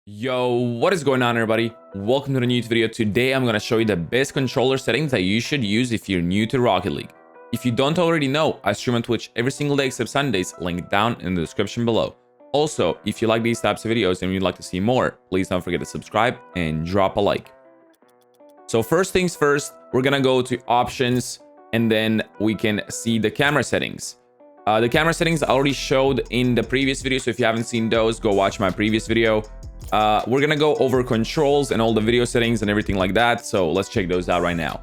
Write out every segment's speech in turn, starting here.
Yo, what is going on, everybody? Welcome to the new video. Today I'm going to show you the best controller settings that you should use if you're new to Rocket League. If you don't already know, I stream on Twitch every single day except Sundays, link down in the description below. Also, if you like these types of videos and you'd like to see more, please don't forget to subscribe and drop a like. So first things first, we're going to go to options and then we can see the camera settings. The camera settings I already showed in the previous video, so if you haven't seen those, go watch my previous video. We're gonna go over controls and all the video settings and everything like that, so let's check those out right now.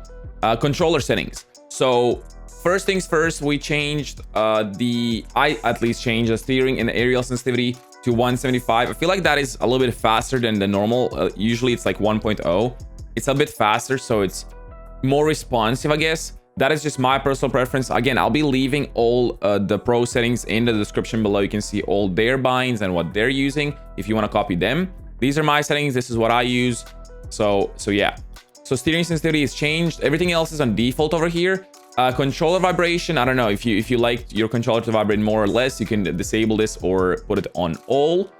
Controller settings. So first things first, we changed I at least changed the steering and aerial sensitivity to 175. I feel like that is a little bit faster than the normal. Usually it's like 1.0. It's a bit faster, so it's more responsive, I guess. That is just my personal preference. Again, I'll be leaving all the pro settings in the description below. You can see all their binds and what they're using if you want to copy them. These are my settings. This is what I use. So yeah. So steering sensitivity is changed. Everything else is on default over here. Controller vibration. I don't know if you like your controller to vibrate more or less, you can disable this or put it on all.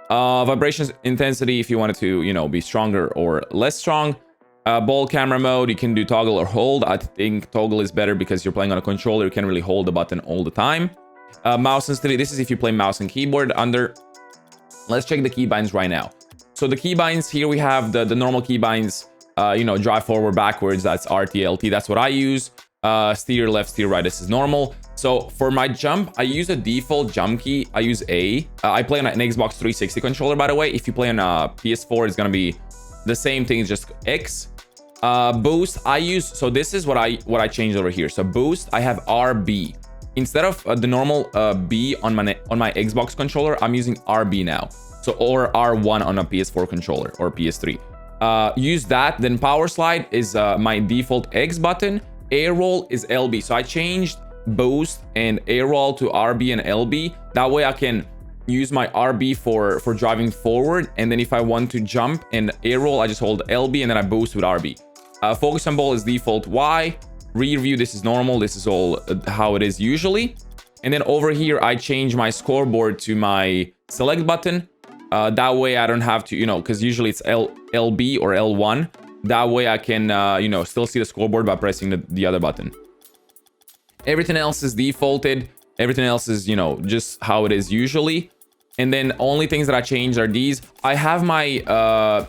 Vibration intensity, if you want it to, you know, be stronger or less strong. Ball camera mode, you can do toggle or hold. I think toggle is better because you're playing on a controller. You can't really hold the button all the time. Mouse sensitivity, this is if you play mouse and keyboard under. Let's check the keybinds right now. So the keybinds, here we have the normal keybinds, you know, drive forward, backwards, that's RT, that's what I use. Steer left, steer right, this is normal. So for my jump, I use a default jump key. I use A. I play on an Xbox 360 controller, by the way. If you play on a PS4, it's gonna be the same thing, just X. Boost, I use, so this is what I changed over here. So boost, I have RB instead of the normal B on my Xbox controller. I'm using RB now, so or R1 on a PS4 controller or PS3. Use that. Then power slide is my default X button. Air roll is LB, so I changed boost and air roll to RB and LB. That way I can use my RB for driving forward, and then if I want to jump and air roll, I just hold LB and then I boost with RB. Focus on ball is default Y. Rear view, this is normal. This is all how it is usually. And then over here, I change my scoreboard to my select button. That way I don't have to, you know, because usually it's LB or L1. That way I can, you know, still see the scoreboard by pressing the other button. Everything else is defaulted. Everything else is, you know, just how it is usually. And then only things that I changed are these. I have my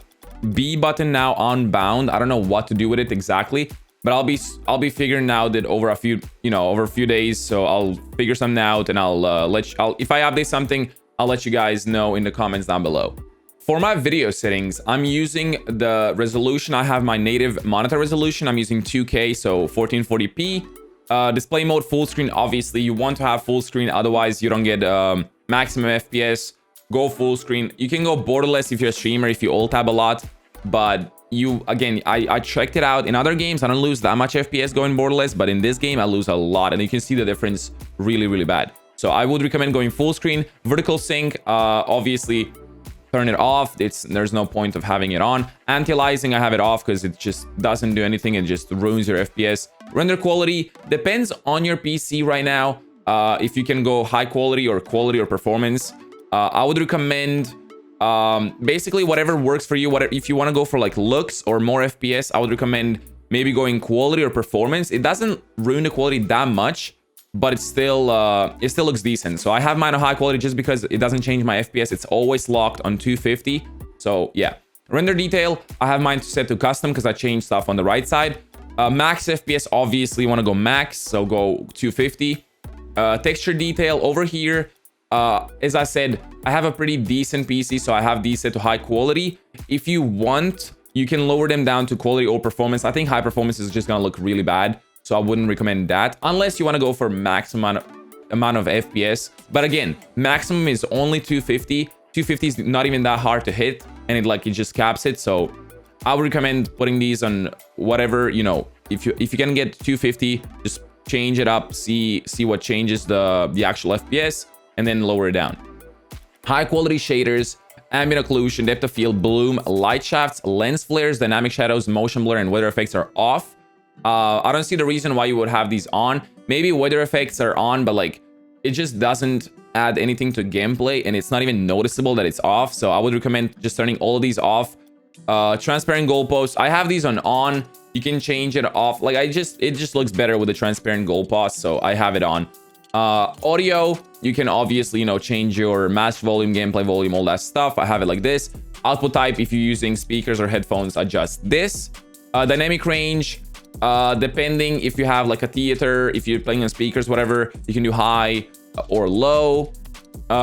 B button now on bound. I don't know what to do with it exactly, but I'll be figuring out that over a few days. So I'll figure something out and I'll if I update something, I'll let you guys know in the comments down below. For my video settings, I'm using the resolution. I have my native monitor resolution. I'm using 2K, so 1440p. Display mode full screen. Obviously you want to have full screen, otherwise you don't get maximum FPS. Go full screen. You can go borderless if you're a streamer, if you alt tab a lot, but I checked it out in other games. I don't lose that much FPS going borderless, but in this game I lose a lot, and you can see the difference really bad. So I would recommend going full screen. Vertical sync, obviously turn it off. There's no point of having it on. Anti-aliasing, I have it off because it just doesn't do anything. It just ruins your FPS. Render quality depends on your PC right now. If you can go high quality or performance. I would recommend basically whatever works for you. If you want to go for like looks or more FPS, I would recommend maybe going quality or performance. It doesn't ruin the quality that much, but it still looks decent. So I have mine on high quality just because it doesn't change my FPS. It's always locked on 250. So yeah. Render detail, I have mine set to custom because I changed stuff on the right side. Max FPS, obviously you want to go max, so go 250. Texture detail over here. As I said, I have a pretty decent PC, so I have these set to high quality. If you want, you can lower them down to quality or performance. I think high performance is just gonna look really bad, so I wouldn't recommend that unless you want to go for maximum amount of FPS. But again, maximum is only 250. 250 is not even that hard to hit, and it just caps it. So I would recommend putting these on whatever, you know, if you can get 250, just change it up, see what changes the actual FPS, and then lower it down. High quality shaders, ambient occlusion, depth of field, bloom, light shafts, lens flares, dynamic shadows, motion blur, and weather effects are off. I don't see the reason why you would have these on. Maybe weather effects are on, but like it just doesn't add anything to gameplay, and it's not even noticeable that it's off. So I would recommend just turning all of these off. Transparent goalposts, I have these on. You can change it off. Like, it just looks better with the transparent goalpost, so I have it on. Audio, you can obviously, you know, change your match volume, gameplay volume, all that stuff. I have it like this. Output type, if you're using speakers or headphones, adjust this. Dynamic range, depending if you have like a theater, if you're playing on speakers, whatever, you can do high or low.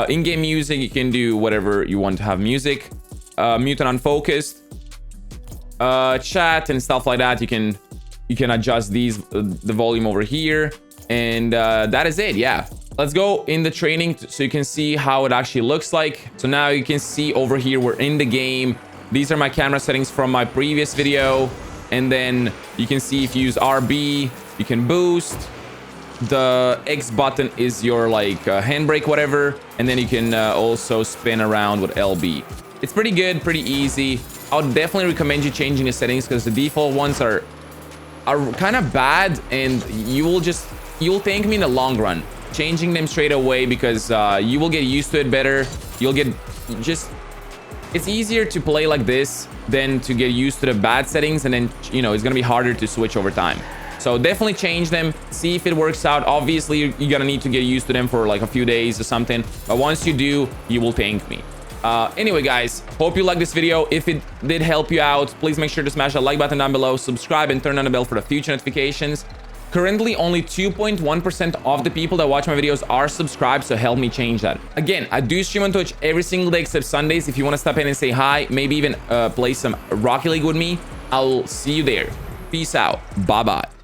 In-game music, you can do whatever you want to have music. Mute and unfocused. Chat and stuff like that, you can adjust these, the volume over here, and that is it. Yeah, let's go in the training so you can see how it actually looks like. So now you can see over here we're in the game. These are my camera settings from my previous video, and then you can see if you use RB, you can boost. The X button is your like handbrake, whatever, and then you can also spin around with LB. It's pretty good, pretty easy. I would definitely recommend you changing the settings because the default ones are kind of bad, and you'll thank me in the long run changing them straight away, because you will get used to it better. You'll get it's easier to play like this than to get used to the bad settings, and then, you know, it's gonna be harder to switch over time. So definitely change them, see if it works out. Obviously you're gonna need to get used to them for like a few days or something, but once you do, you will thank me. Anyway, guys, hope you liked this video. If it did help you out, please make sure to smash that like button down below, subscribe, and turn on the bell for the future notifications. Currently, only 2.1% of the people that watch my videos are subscribed, so help me change that. Again, I do stream on Twitch every single day except Sundays. If you want to stop in and say hi, maybe even play some Rocket League with me, I'll see you there. Peace out. Bye-bye.